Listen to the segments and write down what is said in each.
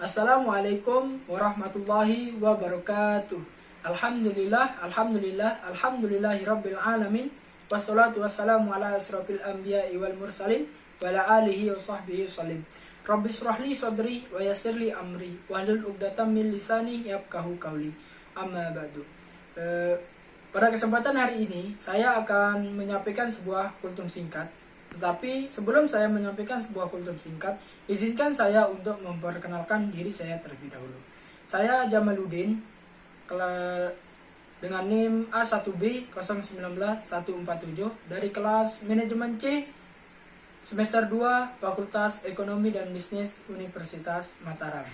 Assalamualaikum warahmatullahi wabarakatuh. Alhamdulillahirabbil alamin. Wassalatu wassalamu ala asrofil anbiya'i wal mursalin wa ala alihi wa sahbihi wasallim. Rabbi shrahli sadri wa yassirli amri wahlul 'uqdatam min lisani yafqahu qawli. Amma ba'du. Pada kesempatan hari ini saya akan menyampaikan sebuah kultum singkat. Tetapi sebelum saya menyampaikan sebuah kultum singkat, izinkan saya untuk memperkenalkan diri saya terlebih dahulu. Saya Jamaluddin dengan NIM A1B019147 dari kelas Manajemen C semester 2 Fakultas Ekonomi dan Bisnis Universitas Mataram.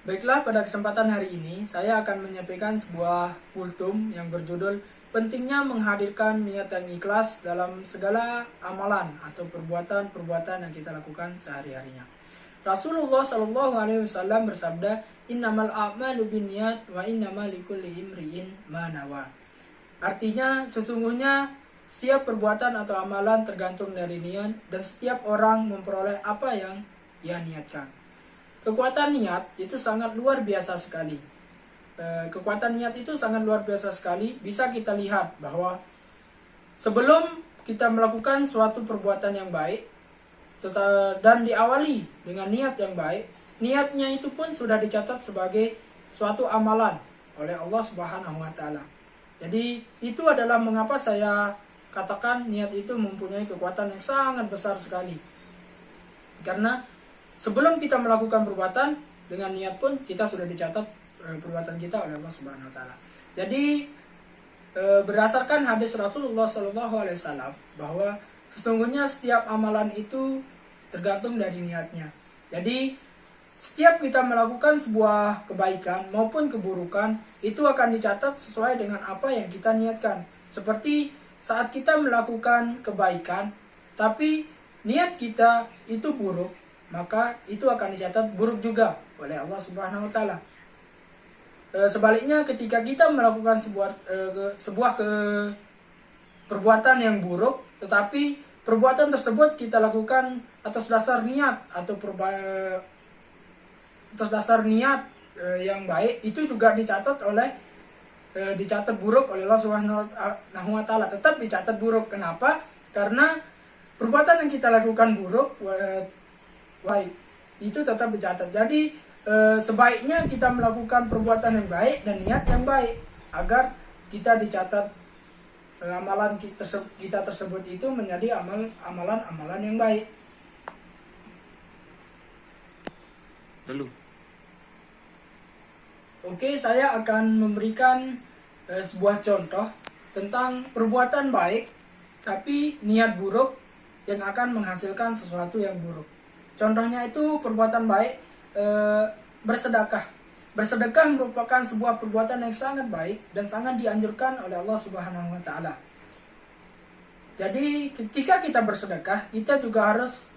Baiklah, pada kesempatan hari ini saya akan menyampaikan sebuah kultum yang berjudul pentingnya menghadirkan niat yang ikhlas dalam segala amalan atau perbuatan-perbuatan yang kita lakukan sehari-harinya. Rasulullah Shallallahu Alaihi Wasallam bersabda, "Innamal a'malu binniyat wa innamal likulli imri'in ma nawa." Artinya, sesungguhnya setiap perbuatan atau amalan tergantung dari niat dan setiap orang memperoleh apa yang ia niatkan. Kekuatan niat itu sangat luar biasa sekali. Kekuatan niat itu sangat luar biasa sekali. Bisa kita lihat bahwa sebelum kita melakukan suatu perbuatan yang baik dan diawali dengan niat yang baik, niatnya itu pun sudah dicatat sebagai suatu amalan oleh Allah Subhanahu wa taala. Jadi itu adalah mengapa saya katakan niat itu mempunyai kekuatan yang sangat besar sekali. Karena sebelum kita melakukan perbuatan, dengan niat pun kita sudah dicatat perbuatan kita oleh Allah Subhanahu wa taala. Jadi berdasarkan hadis Rasulullah Shallallahu alaihi wasallam bahwa sesungguhnya setiap amalan itu tergantung dari niatnya. Jadi setiap kita melakukan sebuah kebaikan maupun keburukan itu akan dicatat sesuai dengan apa yang kita niatkan. Seperti saat kita melakukan kebaikan tapi niat kita itu buruk, maka itu akan dicatat buruk juga oleh Allah Subhanahu wa taala. Sebaliknya, ketika kita melakukan sebuah perbuatan yang buruk, tetapi perbuatan tersebut kita lakukan atas dasar niat atau atas dasar niat yang baik, itu juga dicatat buruk oleh Allah Subhanahu wa taala. Tetap dicatat buruk. Kenapa? Karena perbuatan yang kita lakukan buruk, baik, itu tetap dicatat. Jadi sebaiknya kita melakukan perbuatan yang baik dan niat yang baik agar kita dicatat amalan kita tersebut itu menjadi amalan-amalan yang baik. Oke, saya akan memberikan sebuah contoh tentang perbuatan baik tapi niat buruk yang akan menghasilkan sesuatu yang buruk. Contohnya itu perbuatan baik, bersedekah. Bersedekah merupakan sebuah perbuatan yang sangat baik dan sangat dianjurkan oleh Allah Subhanahu wa taala. Jadi ketika kita bersedekah, kita juga harus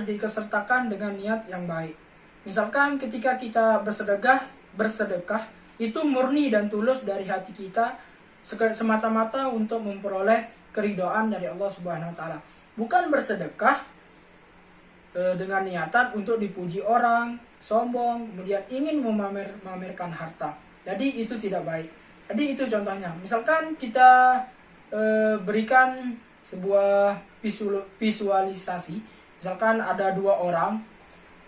diikutsertakan dengan niat yang baik. Misalkan ketika kita bersedekah itu murni dan tulus dari hati kita semata-mata untuk memperoleh keridhaan dari Allah Subhanahu wa taala. Bukan bersedekah dengan niatan untuk dipuji orang, sombong, kemudian ingin memamerkan harta. Jadi itu tidak baik. Jadi itu contohnya. Misalkan kita berikan sebuah visualisasi. Misalkan ada dua orang.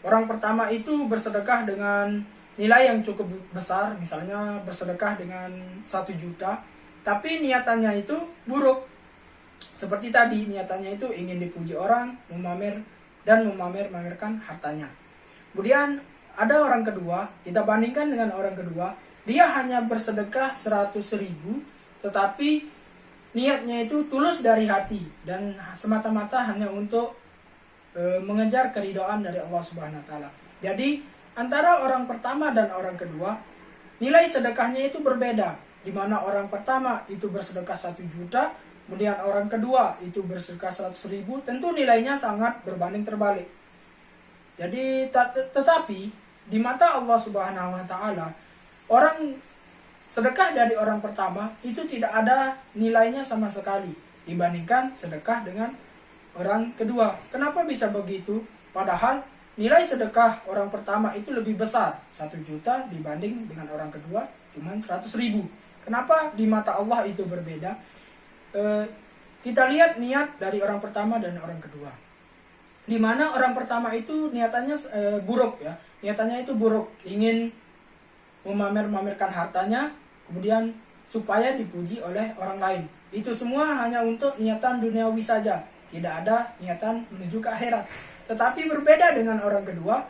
Orang pertama itu bersedekah dengan nilai yang cukup besar. Misalnya bersedekah dengan 1 juta. Tapi niatannya itu buruk. Seperti tadi, niatannya itu ingin dipuji orang, memamerkan hartanya. Kemudian ada orang kedua, kita bandingkan dengan orang kedua, dia hanya bersedekah 100.000, tetapi niatnya itu tulus dari hati dan semata-mata hanya untuk mengejar keridhaan dari Allah Subhanahu wa taala. Jadi antara orang pertama dan orang kedua, nilai sedekahnya itu berbeda, di mana orang pertama itu bersedekah 1 juta, kemudian orang kedua itu bersedekah 100.000, tentu nilainya sangat berbanding terbalik. Jadi tetapi di mata Allah Subhanahu wa taala, orang sedekah dari orang pertama itu tidak ada nilainya sama sekali dibandingkan sedekah dengan orang kedua. Kenapa bisa begitu? Padahal nilai sedekah orang pertama itu lebih besar, 1 juta dibanding dengan orang kedua cuma 100.000. Kenapa di mata Allah itu berbeda? Kita lihat niat dari orang pertama dan orang kedua. Di mana orang pertama itu niatannya buruk ya. Niatannya itu buruk, ingin memamerkan hartanya, kemudian supaya dipuji oleh orang lain. Itu semua hanya untuk niatan duniawi saja, tidak ada niatan menuju ke akhirat. Tetapi berbeda dengan orang kedua,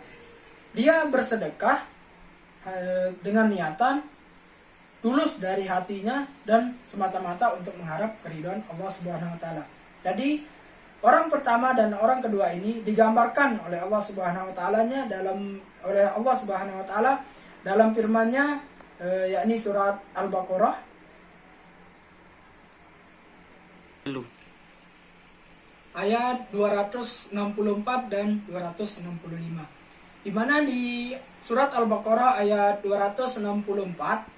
dia bersedekah dengan niatan tulus dari hatinya dan semata-mata untuk mengharap keridhaan Allah Subhanahu wa taala. Jadi orang pertama dan orang kedua ini digambarkan oleh Allah Subhanahu wa taalanya oleh Allah Subhanahu wa taala dalam firman-Nya yakni surat Al-Baqarah ayat 264 dan 265. Di mana di surat Al-Baqarah ayat 264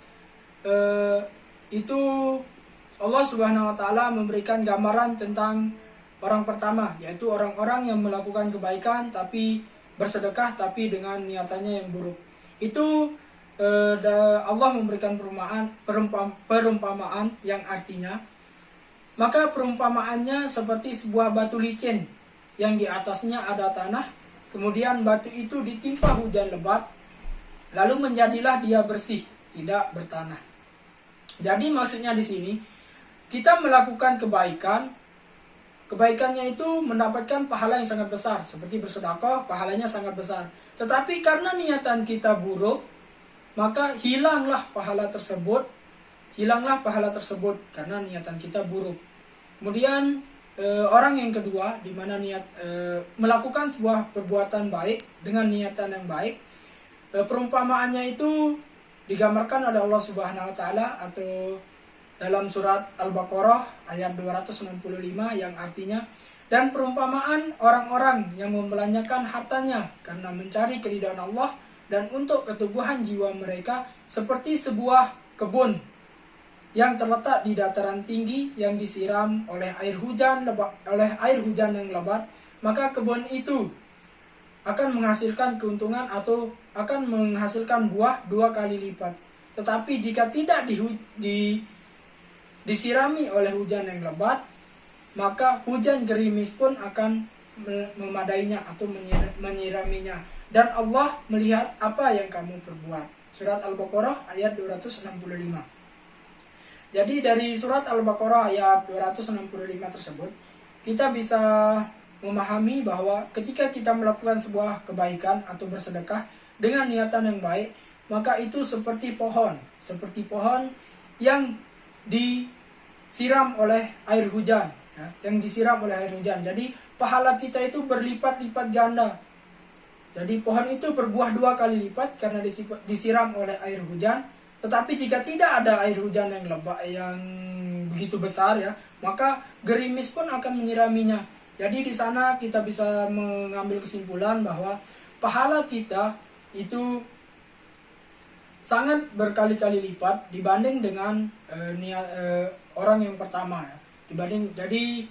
itu Allah Subhanahu wa taala memberikan gambaran tentang orang pertama, yaitu orang-orang yang melakukan kebaikan tapi bersedekah tapi dengan niatannya yang buruk. Itu Allah memberikan perumpamaan yang artinya, maka perumpamaannya seperti sebuah batu licin yang di atasnya ada tanah, kemudian batu itu ditimpa hujan lebat, lalu menjadilah dia bersih, tidak bertanah. Jadi maksudnya di sini kita melakukan kebaikannya itu mendapatkan pahala yang sangat besar, seperti bersedekah, pahalanya sangat besar. Tetapi karena niatan kita buruk, maka hilanglah pahala tersebut karena niatan kita buruk. Kemudian orang yang kedua, di mana niat melakukan sebuah perbuatan baik dengan niatan yang baik, perumpamaannya itu digambarkan oleh Allah Subhanahu wa taala atau dalam surat Al-Baqarah ayat 265 yang artinya, dan perumpamaan orang-orang yang membelanjakan hartanya karena mencari keridhaan Allah dan untuk keteguhan jiwa mereka seperti sebuah kebun yang terletak di dataran tinggi yang disiram oleh air hujan yang lebat, maka kebun itu akan menghasilkan keuntungan atau akan menghasilkan buah 2 kali lipat. Tetapi jika tidak disirami oleh hujan yang lebat, maka hujan gerimis pun akan memadainya atau menyiraminya. Dan Allah melihat apa yang kamu perbuat. Surat Al-Baqarah ayat 265. Jadi dari surat Al-Baqarah ayat 265 tersebut, kita bisa memahami bahwa ketika kita melakukan sebuah kebaikan atau bersedekah dengan niatan yang baik, maka itu seperti pohon yang disiram oleh air hujan, ya, Jadi pahala kita itu berlipat-lipat ganda. Jadi pohon itu berbuah 2 kali lipat karena disiram oleh air hujan. Tetapi jika tidak ada air hujan yang begitu besar, ya, maka gerimis pun akan menyiraminya. Jadi di sana kita bisa mengambil kesimpulan bahwa pahala kita itu sangat berkali-kali lipat dibanding dengan orang yang pertama, ya. Jadi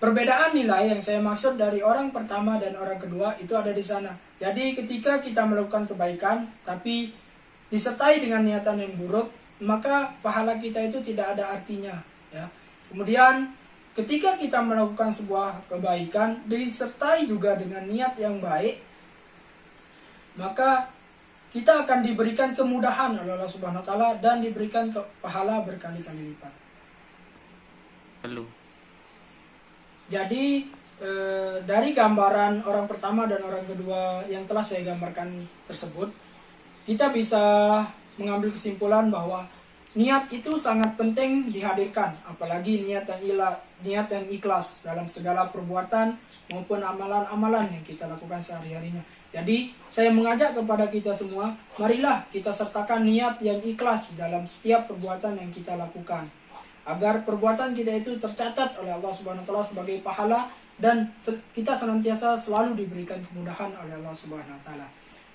perbedaan nilai yang saya maksud dari orang pertama dan orang kedua itu ada di sana. Jadi ketika kita melakukan kebaikan tapi disertai dengan niatan yang buruk, maka pahala kita itu tidak ada artinya, ya. Kemudian ketika kita melakukan sebuah kebaikan disertai juga dengan niat yang baik, maka kita akan diberikan kemudahan oleh Allah Subhanahu wa taala dan diberikan pahala berkali-kali lipat. Jadi dari gambaran orang pertama dan orang kedua yang telah saya gambarkan tersebut, kita bisa mengambil kesimpulan bahwa niat itu sangat penting dihadirkan, apalagi niat yang ikhlas dalam segala perbuatan maupun amalan-amalan yang kita lakukan sehari-harinya. Jadi saya mengajak kepada kita semua, marilah kita sertakan niat yang ikhlas dalam setiap perbuatan yang kita lakukan, agar perbuatan kita itu tercatat oleh Allah Subhanahu wa taala sebagai pahala dan kita senantiasa selalu diberikan kemudahan oleh Allah Subhanahu wa taala.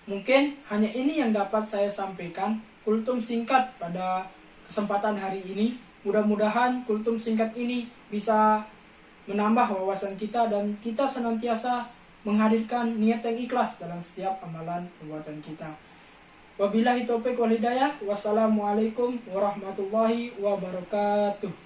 Mungkin hanya ini yang dapat saya sampaikan kultum singkat pada kesempatan hari ini. Mudah-mudahan kultum singkat ini bisa menambah wawasan kita, dan kita senantiasa menghadirkan niat yang ikhlas dalam setiap amalan perbuatan kita. Wabillahi taufiq wal hidayah. Wassalamualaikum warahmatullahi wabarakatuh.